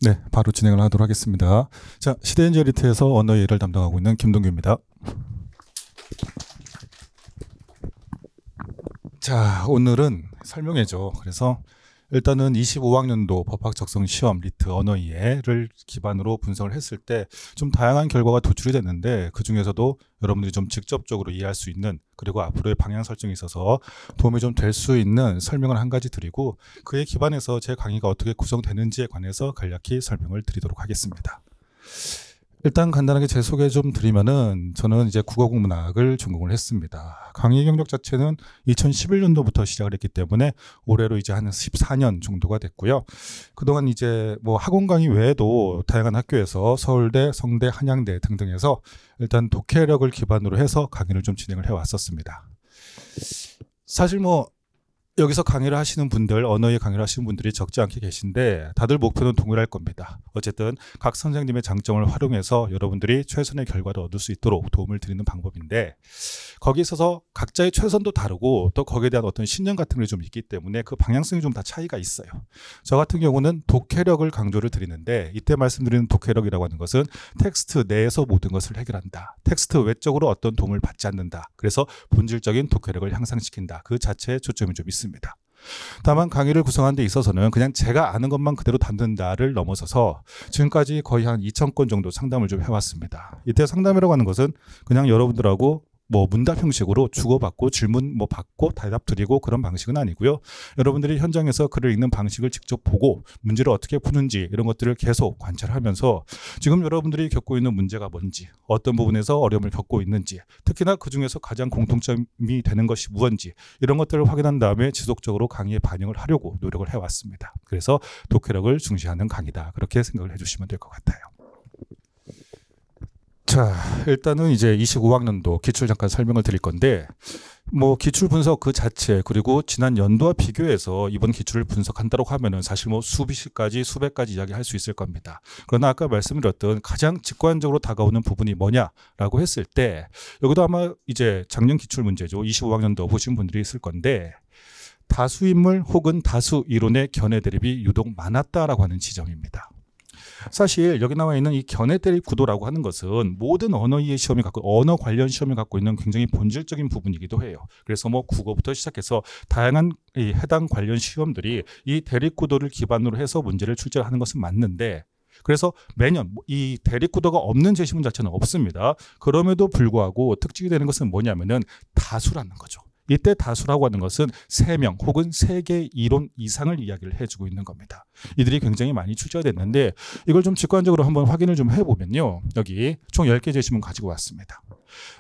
네, 바로 진행을 하도록 하겠습니다. 자, 시대인지리트에서 언어 이해를 담당하고 있는 김동규입니다. 자, 오늘은 설명회죠. 그래서 일단은 25학년도 법학 적성 시험 리트 언어 이해를 기반으로 분석을 했을 때 좀 다양한 결과가 도출이 됐는데, 그 중에서도 여러분들이 좀 직접적으로 이해할 수 있는, 그리고 앞으로의 방향 설정에 있어서 도움이 좀 될 수 있는 설명을 한 가지 드리고, 그에 기반해서 제 강의가 어떻게 구성되는지에 관해서 간략히 설명을 드리도록 하겠습니다. 일단 간단하게 제 소개 좀 드리면은, 저는 이제 국어국문학을 전공을 했습니다. 강의 경력 자체는 2011년도부터 시작을 했기 때문에 올해로 이제 한 14년 정도가 됐고요. 그동안 이제 뭐 학원 강의 외에도 다양한 학교에서 서울대, 성대, 한양대 등등에서 일단 독해력을 기반으로 해서 강의를 좀 진행을 해왔었습니다. 사실 뭐 여기서 강의를 하시는 분들, 언어의 강의를 하시는 분들이 적지 않게 계신데, 다들 목표는 동일할 겁니다. 어쨌든 각 선생님의 장점을 활용해서 여러분들이 최선의 결과를 얻을 수 있도록 도움을 드리는 방법인데, 거기 있어서 각자의 최선도 다르고 또 거기에 대한 어떤 신념 같은 게 좀 있기 때문에 그 방향성이 좀 다 차이가 있어요. 저 같은 경우는 독해력을 강조를 드리는데, 이때 말씀드리는 독해력이라고 하는 것은 텍스트 내에서 모든 것을 해결한다, 텍스트 외적으로 어떤 도움을 받지 않는다, 그래서 본질적인 독해력을 향상시킨다, 그 자체에 초점이 좀 있습니다. 다만 강의를 구성하는 데 있어서는 그냥 제가 아는 것만 그대로 담는다를 넘어서서 지금까지 거의 한 2,000건 정도 상담을 좀 해왔습니다. 이때 상담이라고 하는 것은 그냥 여러분들하고 뭐 문답 형식으로 주고받고 질문 뭐 받고 대답 드리고 그런 방식은 아니고요. 여러분들이 현장에서 글을 읽는 방식을 직접 보고 문제를 어떻게 푸는지 이런 것들을 계속 관찰하면서 지금 여러분들이 겪고 있는 문제가 뭔지, 어떤 부분에서 어려움을 겪고 있는지, 특히나 그중에서 가장 공통점이 되는 것이 무엇인지, 이런 것들을 확인한 다음에 지속적으로 강의에 반영을 하려고 노력을 해왔습니다. 그래서 독해력을 중시하는 강의다, 그렇게 생각을 해주시면 될 것 같아요. 자, 일단은 이제 25학년도 기출 잠깐 설명을 드릴 건데, 뭐 기출 분석 그 자체, 그리고 지난 연도와 비교해서 이번 기출을 분석한다고 하면은 사실 뭐 수십가지 수백 가지 이야기할 수 있을 겁니다. 그러나 아까 말씀드렸던 가장 직관적으로 다가오는 부분이 뭐냐라고 했을 때, 여기도 아마 이제 작년 기출 문제죠. 25학년도 보신 분들이 있을 건데, 다수 인물 혹은 다수 이론의 견해 대립이 유독 많았다라고 하는 지점입니다. 사실 여기 나와 있는 이 견해 대립 구도라고 하는 것은 모든 언어 이해 시험이 갖고, 언어 관련 시험이 갖고 있는 굉장히 본질적인 부분이기도 해요. 그래서 뭐 국어부터 시작해서 다양한 이 해당 관련 시험들이 이 대립 구도를 기반으로 해서 문제를 출제하는 것은 맞는데, 그래서 매년 이 대립 구도가 없는 제시문 자체는 없습니다. 그럼에도 불구하고 특징이 되는 것은 뭐냐면은 다수라는 거죠. 이때 다수라고 하는 것은 3명 혹은 3개 이론 이상을 이야기를 해주고 있는 겁니다. 이들이 굉장히 많이 출제가 됐는데, 이걸 좀 직관적으로 한번 확인을 좀 해보면요, 여기 총 10개 제시문 가지고 왔습니다.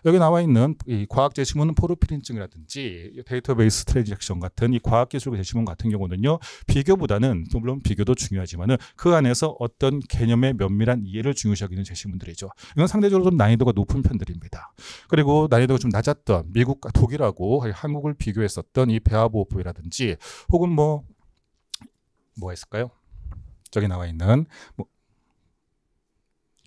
여기 나와 있는 이 과학 제시문은 포르피린증이라든지 데이터베이스 트랜잭션 같은 이 과학 기술 제시문 같은 경우는요, 비교보다는, 물론 비교도 중요하지만은 그 안에서 어떤 개념의 면밀한 이해를 중요시 여기는 제시문들이죠. 이건 상대적으로 좀 난이도가 높은 편들입니다. 그리고 난이도가 좀 낮았던 미국과 독일하고 한국을 비교했었던 이 배아보호법이라든지, 혹은 뭐가 있을까요? 저기 나와 있는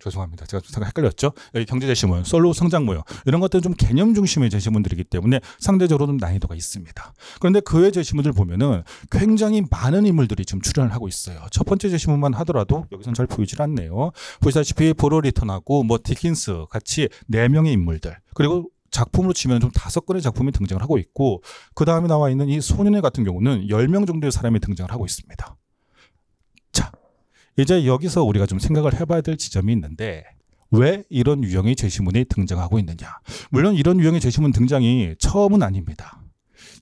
죄송합니다. 제가 좀 잠깐 헷갈렸죠? 여기 경제 제시문, 솔로 성장 모형, 이런 것들은 좀 개념 중심의 제시문들이기 때문에 상대적으로는 난이도가 있습니다. 그런데 그 외 제시문들 보면은 굉장히 많은 인물들이 지금 출연을 하고 있어요. 첫 번째 제시문만 하더라도 여기서는 잘 보이질 않네요. 보시다시피 보로 리턴하고 뭐 디킨스 같이 4명의 인물들, 그리고 작품으로 치면 좀 5건의 작품이 등장을 하고 있고, 그 다음에 나와 있는 이 소년회 같은 경우는 10명 정도의 사람이 등장을 하고 있습니다. 자, 이제 여기서 우리가 좀 생각을 해봐야 될 지점이 있는데, 왜 이런 유형의 제시문이 등장하고 있느냐. 물론 이런 유형의 제시문 등장이 처음은 아닙니다.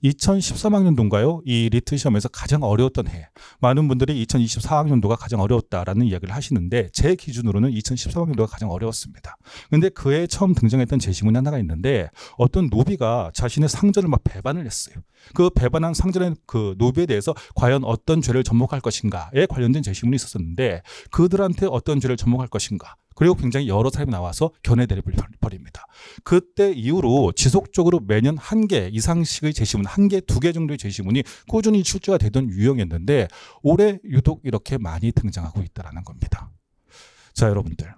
2013학년도인가요? 이 리트 시험에서 가장 어려웠던 해. 많은 분들이 2024학년도가 가장 어려웠다라는 이야기를 하시는데, 제 기준으로는 2013학년도가 가장 어려웠습니다. 근데 그 해에 처음 등장했던 제시문이 하나가 있는데, 어떤 노비가 자신의 상전을 막 배반을 했어요. 그 배반한 상전의 그 노비에 대해서 과연 어떤 죄를 접목할 것인가에 관련된 제시문이 있었는데, 그들한테 어떤 죄를 접목할 것인가, 그리고 굉장히 여러 사람이 나와서 견해 대립을 벌입니다. 그때 이후로 지속적으로 매년 1개 이상씩의 제시문, 1개, 2개 정도의 제시문이 꾸준히 출제가 되던 유형이었는데, 올해 유독 이렇게 많이 등장하고 있다는 겁니다. 자, 여러분들,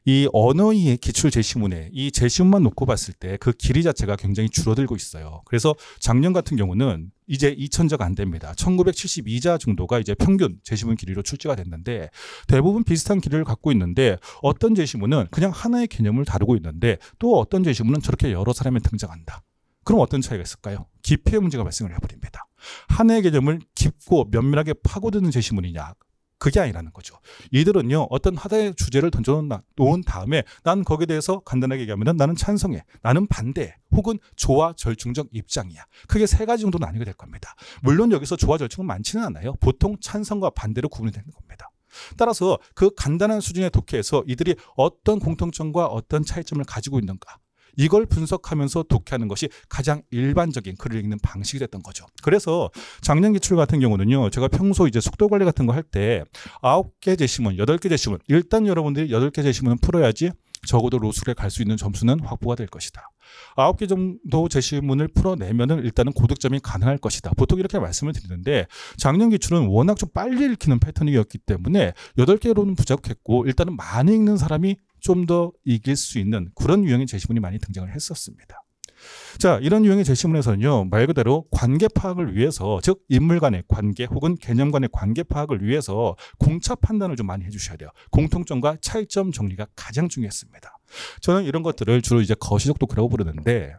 이 언어의 기출 제시문에 이 제시문만 놓고 봤을 때 그 길이 자체가 굉장히 줄어들고 있어요. 그래서 작년 같은 경우는 이제 2000자가 안 됩니다. 1972자 정도가 이제 평균 제시문 길이로 출제가 됐는데 대부분 비슷한 길이를 갖고 있는데 어떤 제시문은 그냥 하나의 개념을 다루고 있는데 또 어떤 제시문은 저렇게 여러 사람이 등장한다. 그럼 어떤 차이가 있을까요? 깊이의 문제가 발생을 해버립니다. 하나의 개념을 깊고 면밀하게 파고드는 제시문이냐? 그게 아니라는 거죠. 이들은요, 어떤 하나의 주제를 던져놓은 다음에 난 거기에 대해서 간단하게 얘기하면 나는 찬성해, 나는 반대해, 혹은 조화 절충적 입장이야. 크게 세 가지 정도 나뉘게 될 겁니다. 물론 여기서 조화 절충은 많지는 않아요. 보통 찬성과 반대로 구분이 되는 겁니다. 따라서 그 간단한 수준의 독해에서 이들이 어떤 공통점과 어떤 차이점을 가지고 있는가, 이걸 분석하면서 독해하는 것이 가장 일반적인 글을 읽는 방식이 됐던 거죠. 그래서 작년 기출 같은 경우는요, 제가 평소 이제 속도 관리 같은 거 할 때 9개 제시문, 8개 제시문, 일단 여러분들이 8개 제시문은 풀어야지 적어도 로스쿨에 갈 수 있는 점수는 확보가 될 것이다. 9개 정도 제시문을 풀어내면은 일단은 고득점이 가능할 것이다. 보통 이렇게 말씀을 드리는데 작년 기출은 워낙 좀 빨리 읽히는 패턴이었기 때문에 8개로는 부족했고 일단은 많이 읽는 사람이 좀 더 이길 수 있는 그런 유형의 제시문이 많이 등장을 했었습니다. 자, 이런 유형의 제시문에서는요, 말 그대로 관계 파악을 위해서, 즉 인물 간의 관계 혹은 개념 간의 관계 파악을 위해서 공차 판단을 좀 많이 해주셔야 돼요. 공통점과 차이점 정리가 가장 중요했습니다. 저는 이런 것들을 주로 이제 거시적 독해라고 부르는데,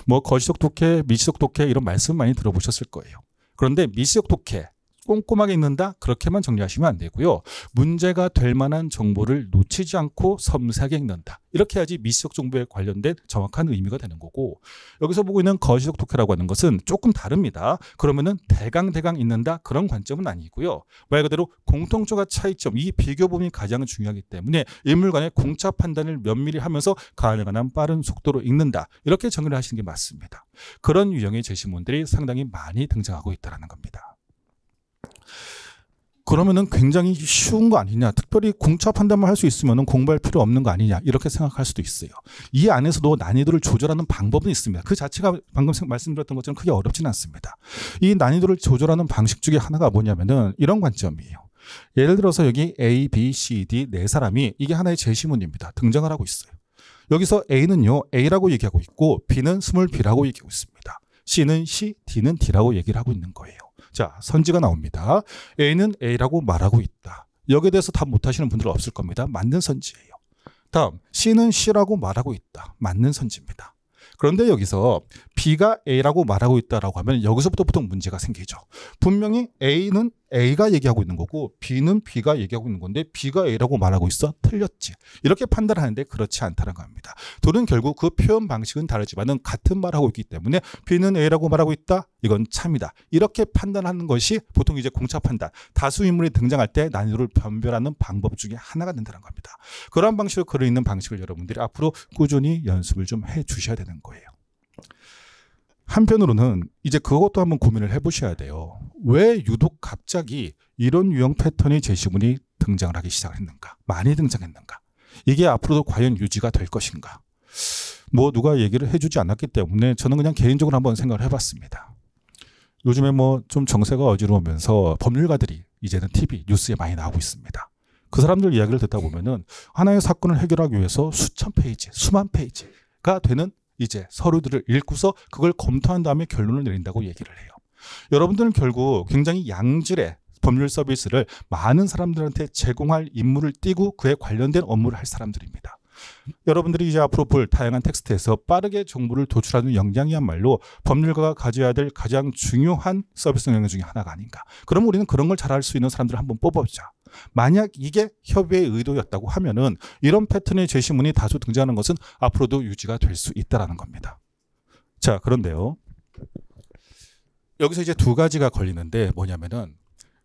뭐 거시적 독해, 미시적 독해 이런 말씀 많이 들어보셨을 거예요. 그런데 미시적 독해 꼼꼼하게 읽는다? 그렇게만 정리하시면 안 되고요. 문제가 될 만한 정보를 놓치지 않고 섬세하게 읽는다. 이렇게 해야지 미시적 정보에 관련된 정확한 의미가 되는 거고, 여기서 보고 있는 거시적 독해라고 하는 것은 조금 다릅니다. 그러면은 대강 읽는다? 그런 관점은 아니고요. 말 그대로 공통점과 차이점, 이 비교 부분이 가장 중요하기 때문에 인물 간의 공차 판단을 면밀히 하면서 가능한 한 빠른 속도로 읽는다. 이렇게 정리를 하시는 게 맞습니다. 그런 유형의 제시문들이 상당히 많이 등장하고 있다는 겁니다. 그러면은 굉장히 쉬운 거 아니냐, 특별히 공차 판단만 할 수 있으면 공부할 필요 없는 거 아니냐, 이렇게 생각할 수도 있어요. 이 안에서도 난이도를 조절하는 방법은 있습니다. 그 자체가 방금 말씀드렸던 것처럼 크게 어렵지는 않습니다. 이 난이도를 조절하는 방식 중에 하나가 뭐냐면은 이런 관점이에요. 예를 들어서 여기 A, B, C, D 네 사람이 이게 하나의 제시문입니다. 등장을 하고 있어요. 여기서 A는요, A라고 얘기하고 있고 B는 스몰 B라고 얘기하고 있습니다. C는 C, D는 D라고 얘기를 하고 있는 거예요. 자, 선지가 나옵니다. A는 A라고 말하고 있다. 여기에 대해서 답 못하시는 분들은 없을 겁니다. 맞는 선지예요. 다음, C는 C라고 말하고 있다. 맞는 선지입니다. 그런데 여기서 B가 A라고 말하고 있다라고 하면 여기서부터 보통 문제가 생기죠. 분명히 A는 A가 얘기하고 있는 거고 B는 B가 얘기하고 있는 건데 B가 A라고 말하고 있어? 틀렸지. 이렇게 판단하는데 그렇지 않다는 겁니다. 둘은 결국 그 표현 방식은 다르지만은 같은 말하고 있기 때문에 B는 A라고 말하고 있다? 이건 참이다. 이렇게 판단하는 것이 보통 이제 공차 판단, 다수 인물이 등장할 때 난이도를 변별하는 방법 중에 하나가 된다는 겁니다. 그러한 방식으로 글을 읽는 방식을 여러분들이 앞으로 꾸준히 연습을 좀 해 주셔야 되는 거예요. 한편으로는 이제 그것도 한번 고민을 해보셔야 돼요. 왜 유독 갑자기 이런 유형 패턴의 제시문이 등장을 하기 시작했는가? 많이 등장했는가? 이게 앞으로도 과연 유지가 될 것인가? 뭐 누가 얘기를 해주지 않았기 때문에 저는 그냥 개인적으로 한번 생각을 해봤습니다. 요즘에 뭐 좀 정세가 어지러우면서 법률가들이 이제는 TV, 뉴스에 많이 나오고 있습니다. 그 사람들 이야기를 듣다 보면은 하나의 사건을 해결하기 위해서 수천 페이지, 수만 페이지가 되는 이제 서류들을 읽고서 그걸 검토한 다음에 결론을 내린다고 얘기를 해요. 여러분들은 결국 굉장히 양질의 법률 서비스를 많은 사람들한테 제공할 임무를 띠고 그에 관련된 업무를 할 사람들입니다. 여러분들이 이제 앞으로 볼 다양한 텍스트에서 빠르게 정보를 도출하는 역량이야말로 법률가가 가져야 될 가장 중요한 서비스 역량 중에 하나가 아닌가. 그럼 우리는 그런 걸 잘할 수 있는 사람들을 한번 뽑아보자. 만약 이게 협의의 의도였다고 하면은 이런 패턴의 제시문이 다수 등장하는 것은 앞으로도 유지가 될 수 있다는 겁니다. 자, 그런데요. 여기서 이제 두 가지가 걸리는데 뭐냐면은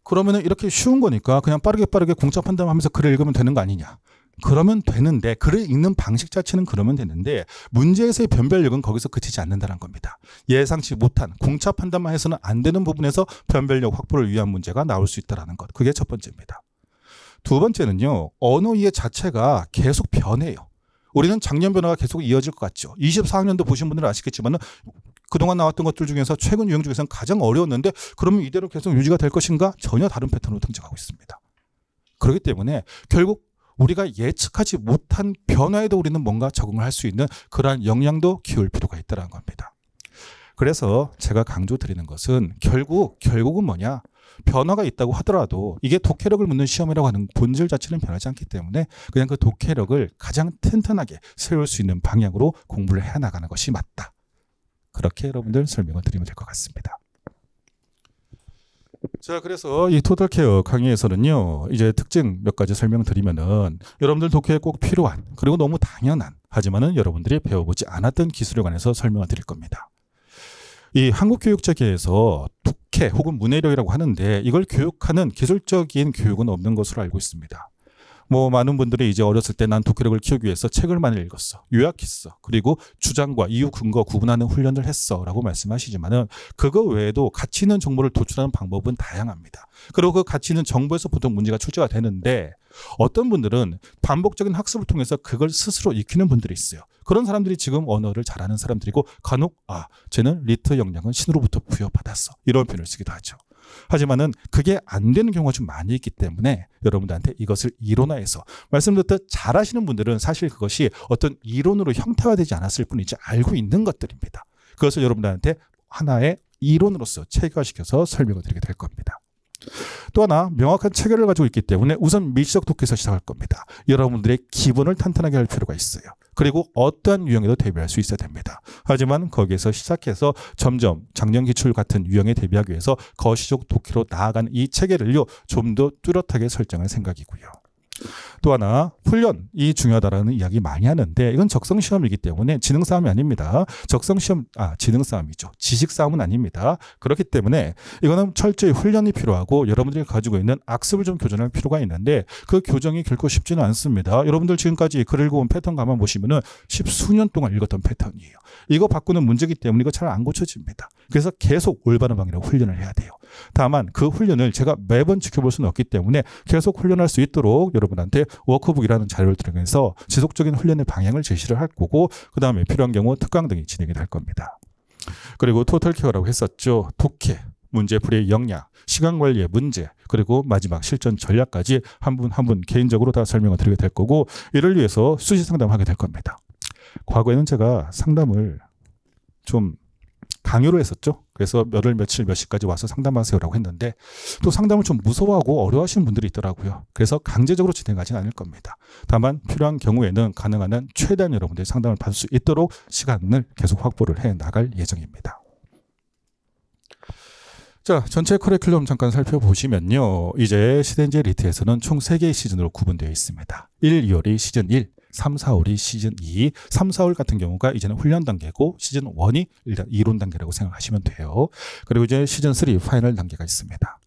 그러면은 이렇게 쉬운 거니까 그냥 빠르게 공차 판단하면서 글을 읽으면 되는 거 아니냐. 그러면 되는데 글을 읽는 방식 자체는 그러면 되는데 문제에서의 변별력은 거기서 그치지 않는다는 겁니다. 예상치 못한 공차 판단만 해서는 안 되는 부분에서 변별력 확보를 위한 문제가 나올 수 있다는 것. 그게 첫 번째입니다. 두 번째는요. 언어 이해 자체가 계속 변해요. 우리는 작년 변화가 계속 이어질 것 같죠. 24학년도 보신 분들은 아시겠지만 그동안 나왔던 것들 중에서 최근 유형 중에서는 가장 어려웠는데 그러면 이대로 계속 유지가 될 것인가? 전혀 다른 패턴으로 등장하고 있습니다. 그렇기 때문에 결국 우리가 예측하지 못한 변화에도 우리는 뭔가 적응을 할 수 있는 그러한 역량도 키울 필요가 있다는 겁니다. 그래서 제가 강조드리는 것은 결국은 뭐냐? 변화가 있다고 하더라도 이게 독해력을 묻는 시험이라고 하는 본질 자체는 변하지 않기 때문에 그냥 그 독해력을 가장 튼튼하게 세울 수 있는 방향으로 공부를 해나가는 것이 맞다. 그렇게 여러분들 설명을 드리면 될 것 같습니다. 자, 그래서 이 토탈케어 강의에서는요, 이제 특징 몇 가지 설명드리면은 여러분들 독해에 꼭 필요한, 그리고 너무 당연한, 하지만은 여러분들이 배워보지 않았던 기술에 관해서 설명을 드릴 겁니다. 이 한국 교육 체계에서 독해 혹은 문해력이라고 하는데 이걸 교육하는 기술적인 교육은 없는 것으로 알고 있습니다. 뭐 많은 분들이 이제 어렸을 때 난 독해력을 키우기 위해서 책을 많이 읽었어, 요약했어, 그리고 주장과 이유 근거 구분하는 훈련을 했어 라고 말씀하시지만은 그거 외에도 가치 있는 정보를 도출하는 방법은 다양합니다. 그리고 그 가치 있는 정보에서 보통 문제가 출제가 되는데 어떤 분들은 반복적인 학습을 통해서 그걸 스스로 익히는 분들이 있어요. 그런 사람들이 지금 언어를 잘하는 사람들이고 간혹 쟤는 리트 역량은 신으로부터 부여받았어 이런 표현을 쓰기도 하죠. 하지만은 그게 안 되는 경우가 좀 많이 있기 때문에 여러분들한테 이것을 이론화해서 말씀드렸듯 잘하시는 분들은 사실 그것이 어떤 이론으로 형태화되지 않았을 뿐이지 알고 있는 것들입니다. 그것을 여러분들한테 하나의 이론으로서 체계화시켜서 설명을 드리게 될 겁니다. 또 하나 명확한 체계를 가지고 있기 때문에 우선 밀시적 독해에서 시작할 겁니다. 여러분들의 기본을 탄탄하게 할 필요가 있어요. 그리고 어떠한 유형에도 대비할 수 있어야 됩니다. 하지만 거기에서 시작해서 점점 작년 기출 같은 유형에 대비하기 위해서 거시적 독해로 나아가는 이 체계를요 좀 더 뚜렷하게 설정할 생각이고요. 또 하나 훈련이 중요하다라는 이야기 많이 하는데 이건 적성시험이기 때문에 지능싸움이 아닙니다. 적성시험 지능싸움이죠. 지식싸움은 아닙니다. 그렇기 때문에 이거는 철저히 훈련이 필요하고 여러분들이 가지고 있는 악습을 좀 교정할 필요가 있는데 그 교정이 결코 쉽지는 않습니다. 여러분들 지금까지 글 읽어온 패턴 가만 보시면은 십수년 동안 읽었던 패턴이에요. 이거 바꾸는 문제이기 때문에 이거 잘 안 고쳐집니다. 그래서 계속 올바른 방향으로 훈련을 해야 돼요. 다만 그 훈련을 제가 매번 지켜볼 수는 없기 때문에 계속 훈련할 수 있도록 여러분한테 워크북이라는 자료를 통해서 지속적인 훈련의 방향을 제시를 할 거고 그 다음에 필요한 경우 특강 등이 진행이 될 겁니다. 그리고 토탈케어라고 했었죠. 독해, 문제풀이의 역량, 시간관리의 문제, 그리고 마지막 실전 전략까지 한 분 한 분 개인적으로 다 설명을 드리게 될 거고 이를 위해서 수시 상담하게 될 겁니다. 과거에는 제가 상담을 좀 강요를 했었죠. 그래서 며칠 몇 시까지 와서 상담하세요라고 했는데 또 상담을 좀 무서워하고 어려워하시는 분들이 있더라고요. 그래서 강제적으로 진행하지는 않을 겁니다. 다만 필요한 경우에는 가능한 한 최대한 여러분들이 상담을 받을 수 있도록 시간을 계속 확보를 해 나갈 예정입니다. 자, 전체 커리큘럼 잠깐 살펴보시면요. 이제 시대인재 리트에서는 총 3개의 시즌으로 구분되어 있습니다. 1, 2월이 시즌 1, 3, 4월이 시즌 2, 3, 4월 같은 경우가 이제는 훈련 단계고 시즌 1이 일단 이론 단계라고 생각하시면 돼요. 그리고 이제 시즌 3 파이널 단계가 있습니다.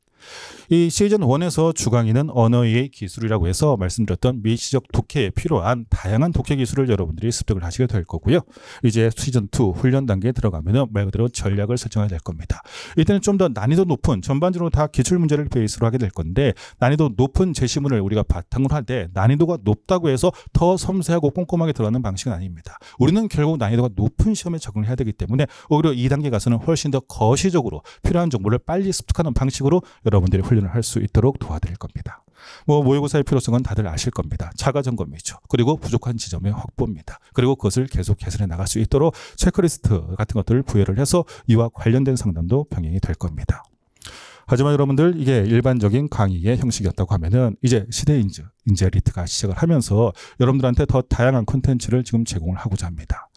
이 시즌 1에서 주강의는 언어의 기술이라고 해서 말씀드렸던 미시적 독해에 필요한 다양한 독해 기술을 여러분들이 습득을 하시게 될 거고요. 이제 시즌 2 훈련 단계에 들어가면은 말 그대로 전략을 설정해야 될 겁니다. 이때는 좀 더 난이도 높은 전반적으로 다 기출 문제를 베이스로 하게 될 건데 난이도 높은 제시문을 우리가 바탕으로 할 때 난이도가 높다고 해서 더 섬세하고 꼼꼼하게 들어가는 방식은 아닙니다. 우리는 결국 난이도가 높은 시험에 적응을 해야 되기 때문에 오히려 2단계 가서는 훨씬 더 거시적으로 필요한 정보를 빨리 습득하는 방식으로 여러분들이 훈련을 할 수 있도록 도와드릴 겁니다. 모의고사의 필요성은 다들 아실 겁니다. 자가 점검이죠. 그리고 부족한 지점의 확보입니다. 그리고 그것을 계속 개선해 나갈 수 있도록 체크리스트 같은 것들을 부여를 해서 이와 관련된 상담도 병행이 될 겁니다. 하지만 여러분들 이게 일반적인 강의의 형식이었다고 하면은 이제 시대인재 리트가 시작을 하면서 여러분들한테 더 다양한 콘텐츠를 지금 제공을 하고자 합니다.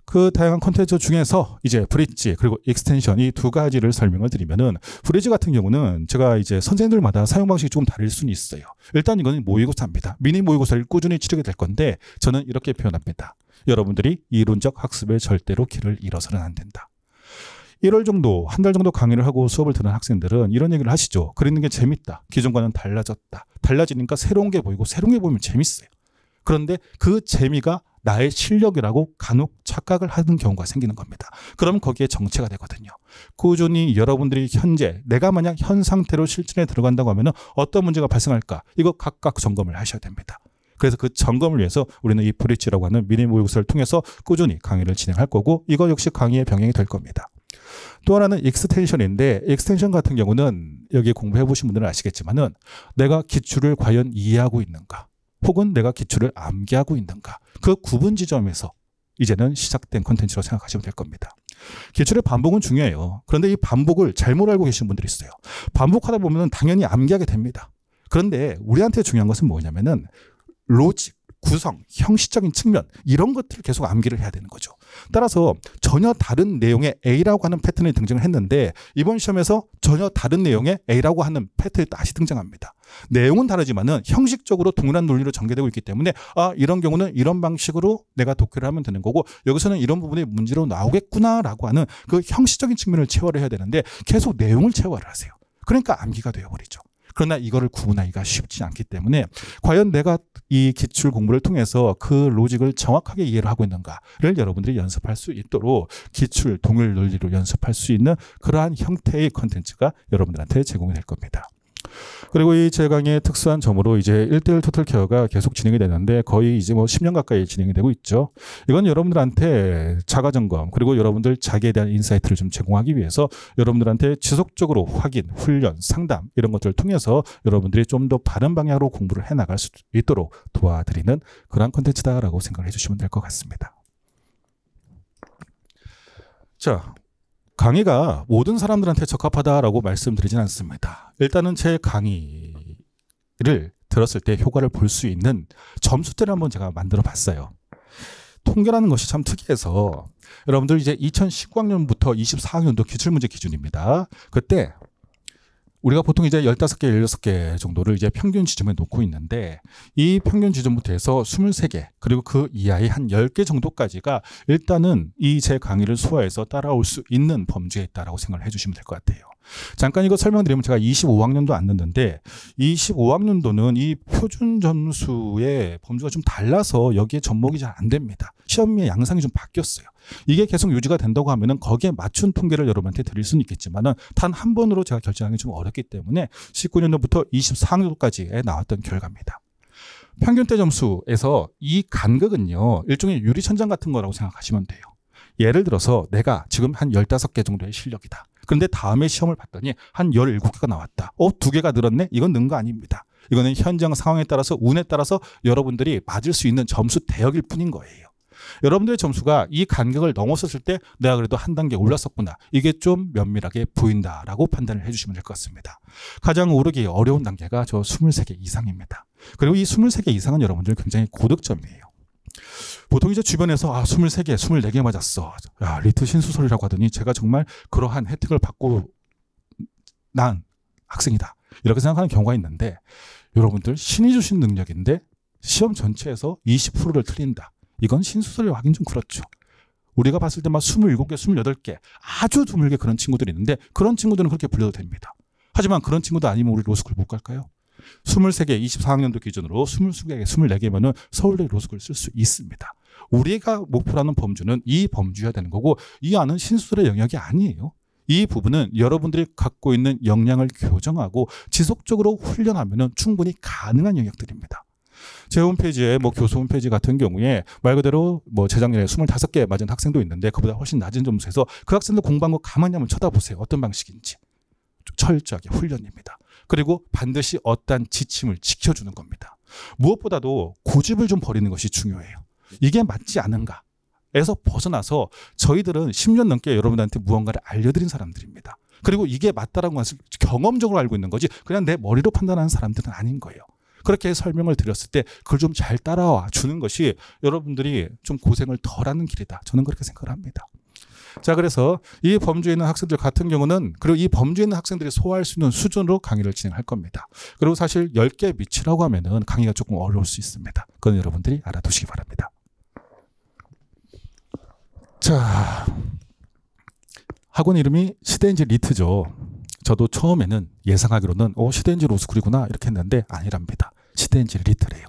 그 다양한 콘텐츠 중에서 이제 브릿지 그리고 익스텐션 이 두 가지를 설명을 드리면은 브릿지 같은 경우는 제가 이제 선생님들마다 사용 방식이 조금 다를 수는 있어요. 일단 이거는 모의고사입니다. 미니 모의고사를 꾸준히 치르게 될 건데 저는 이렇게 표현합니다. 여러분들이 이론적 학습에 절대로 길을 잃어서는 안 된다. 1월 정도, 한 달 정도 강의를 하고 수업을 듣는 학생들은 이런 얘기를 하시죠. 글 읽는 게 재밌다. 기존과는 달라졌다. 달라지니까 새로운 게 보이고 새로운 게 보이면 재밌어요. 그런데 그 재미가 나의 실력이라고 간혹 착각을 하는 경우가 생기는 겁니다. 그럼 거기에 정체가 되거든요. 꾸준히 여러분들이 현재 내가 만약 현 상태로 실전에 들어간다고 하면 어떤 문제가 발생할까? 이거 각각 점검을 하셔야 됩니다. 그래서 그 점검을 위해서 우리는 이 브릿지라고 하는 미니 모의고사를 통해서 꾸준히 강의를 진행할 거고 이거 역시 강의의 병행이 될 겁니다. 또 하나는 익스텐션인데 익스텐션 같은 경우는 여기 공부해 보신 분들은 아시겠지만은 내가 기출을 과연 이해하고 있는가? 혹은 내가 기출을 암기하고 있는가. 그 구분 지점에서 이제는 시작된 콘텐츠로 생각하시면 될 겁니다. 기출의 반복은 중요해요. 그런데 이 반복을 잘못 알고 계신 분들이 있어요. 반복하다 보면 당연히 암기하게 됩니다. 그런데 우리한테 중요한 것은 뭐냐면은 로직, 구성, 형식적인 측면 이런 것들을 계속 암기를 해야 되는 거죠. 따라서 전혀 다른 내용의 A라고 하는 패턴이 등장을 했는데 이번 시험에서 전혀 다른 내용의 A라고 하는 패턴이 다시 등장합니다. 내용은 다르지만은 형식적으로 동일한 논리로 전개되고 있기 때문에 이런 경우는 이런 방식으로 내가 독해를 하면 되는 거고 여기서는 이런 부분이 문제로 나오겠구나라고 하는 그 형식적인 측면을 체화를 해야 되는데 계속 내용을 체화를 하세요. 그러니까 암기가 되어버리죠. 그러나 이거를 구분하기가 쉽지 않기 때문에 과연 내가 이 기출 공부를 통해서 그 로직을 정확하게 이해를 하고 있는가를 여러분들이 연습할 수 있도록 기출 동일 논리로 연습할 수 있는 그러한 형태의 컨텐츠가 여러분들한테 제공이 될 겁니다. 그리고 이 제 강의의 특수한 점으로 이제 1:1 토탈 케어가 계속 진행이 되는데 거의 이제 10년 가까이 진행이 되고 있죠. 이건 여러분들한테 자가 점검 그리고 여러분들 자기에 대한 인사이트를 좀 제공하기 위해서 여러분들한테 지속적으로 확인, 훈련, 상담 이런 것들을 통해서 여러분들이 좀 더 바른 방향으로 공부를 해 나갈 수 있도록 도와드리는 그런 콘텐츠다라고 생각을 해주시면 될 것 같습니다. 자. 강의가 모든 사람들한테 적합하다라고 말씀드리진 않습니다. 일단은 제 강의를 들었을 때 효과를 볼 수 있는 점수대를 한번 제가 만들어 봤어요. 통계라는 것이 참 특이해서 여러분들 이제 2019학년부터 24학년도 기출문제 기준입니다. 그때 우리가 보통 이제 15개, 16개 정도를 이제 평균 지점에 놓고 있는데 이 평균 지점부터 해서 23개 그리고 그 이하의 한 10개 정도까지가 일단은 이 제 강의를 소화해서 따라올 수 있는 범주에 있다라고 생각을 해주시면 될 것 같아요. 잠깐 이거 설명드리면 제가 25학년도 안 넣는데 25학년도는 이 표준 점수의 범주가 좀 달라서 여기에 접목이 잘 안 됩니다. 시험의 양상이 좀 바뀌었어요. 이게 계속 유지가 된다고 하면은 거기에 맞춘 통계를 여러분한테 드릴 수는 있겠지만은 단 한 번으로 제가 결정하기 좀 어렵기 때문에 19년도부터 24학년도까지에 나왔던 결과입니다. 평균대 점수에서 이 간극은요, 일종의 유리천장 같은 거라고 생각하시면 돼요. 예를 들어서 내가 지금 한 15개 정도의 실력이다. 그런데 다음에 시험을 봤더니 한 17개가 나왔다. 2개가 늘었네? 이건 는 거 아닙니다. 이거는 현장 상황에 따라서 운에 따라서 여러분들이 맞을 수 있는 점수 대역일 뿐인 거예요. 여러분들의 점수가 이 간격을 넘어섰을 때 내가 그래도 한 단계 올랐었구나. 이게 좀 면밀하게 보인다라고 판단을 해주시면 될 것 같습니다. 가장 오르기 어려운 단계가 저 23개 이상입니다. 그리고 이 23개 이상은 여러분들 굉장히 고득점이에요. 보통 이제 주변에서 23개, 24개 맞았어. 야, 리트 신수설이라고 하더니 제가 정말 그러한 혜택을 받고 난 학생이다. 이렇게 생각하는 경우가 있는데 여러분들 신이 주신 능력인데 시험 전체에서 20%를 틀린다. 이건 신수설이라고 하긴 좀 그렇죠. 우리가 봤을 때 막 27개, 28개 아주 드물게 그런 친구들이 있는데 그런 친구들은 그렇게 불려도 됩니다. 하지만 그런 친구도 아니면 우리 로스쿨 못 갈까요? 23개, 24학년도 기준으로 23개, 24개면은 서울대 로스쿨 쓸 수 있습니다. 우리가 목표로 하는 범주는 이 범주여야 되는 거고 이 안은 신수설의 영역이 아니에요. 이 부분은 여러분들이 갖고 있는 역량을 교정하고 지속적으로 훈련하면은 충분히 가능한 영역들입니다. 제 홈페이지에 교수 홈페이지 같은 경우에 말 그대로 재작년에 25개 맞은 학생도 있는데 그보다 훨씬 낮은 점수에서 그 학생들 공부한 거 가만히 한번 쳐다보세요. 어떤 방식인지. 철저하게 훈련입니다. 그리고 반드시 어떠한 지침을 지켜주는 겁니다. 무엇보다도 고집을 좀 버리는 것이 중요해요. 이게 맞지 않은가? 에서 벗어나서 저희들은 10년 넘게 여러분들한테 무언가를 알려드린 사람들입니다. 그리고 이게 맞다라는 것을 경험적으로 알고 있는 거지 그냥 내 머리로 판단하는 사람들은 아닌 거예요. 그렇게 설명을 드렸을 때 그걸 좀 잘 따라와 주는 것이 여러분들이 좀 고생을 덜하는 길이다. 저는 그렇게 생각을 합니다. 자, 그래서 이 범주에 있는 학생들 같은 경우는 그리고 이 범주에 있는 학생들이 소화할 수 있는 수준으로 강의를 진행할 겁니다. 그리고 사실 10개 밑이라고 하면은 강의가 조금 어려울 수 있습니다. 그건 여러분들이 알아두시기 바랍니다. 자, 학원 이름이 시대인지 리트죠. 저도 처음에는 예상하기로는 시대인지 로스쿨이구나 이렇게 했는데 아니랍니다. 시대인지 리트래요.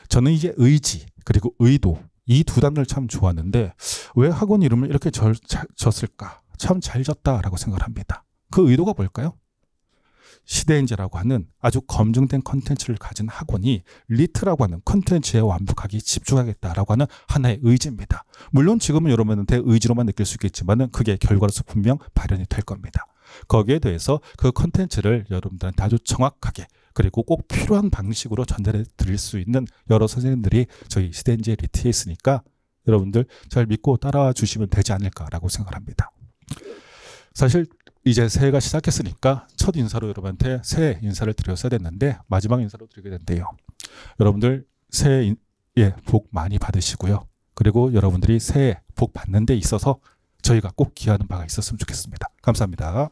저는 이제 의지 그리고 의도 이 두 단어를 참 좋았는데 왜 학원 이름을 이렇게 졌을까? 참 잘 졌다라고 생각을 합니다. 그 의도가 뭘까요? 시대인지라고 하는 아주 검증된 컨텐츠를 가진 학원이 리트라고 하는 컨텐츠에 완벽하게 집중하겠다라고 하는 하나의 의지입니다. 물론 지금은 여러분한테 의지로만 느낄 수 있겠지만 그게 결과로서 분명 발현이 될 겁니다. 거기에 대해서 그 컨텐츠를 여러분들한테 아주 정확하게 그리고 꼭 필요한 방식으로 전달해 드릴 수 있는 여러 선생님들이 저희 시대인지의 리트에 있으니까 여러분들 잘 믿고 따라와 주시면 되지 않을까라고 생각합니다. 사실 이제 새해가 시작했으니까 첫 인사로 여러분한테 새해 인사를 드렸어야 됐는데 마지막 인사로 드리게 된대요. 여러분들 새해 복 많이 받으시고요. 그리고 여러분들이 새해 복 받는 데 있어서 저희가 꼭 기하는 바가 있었으면 좋겠습니다. 감사합니다.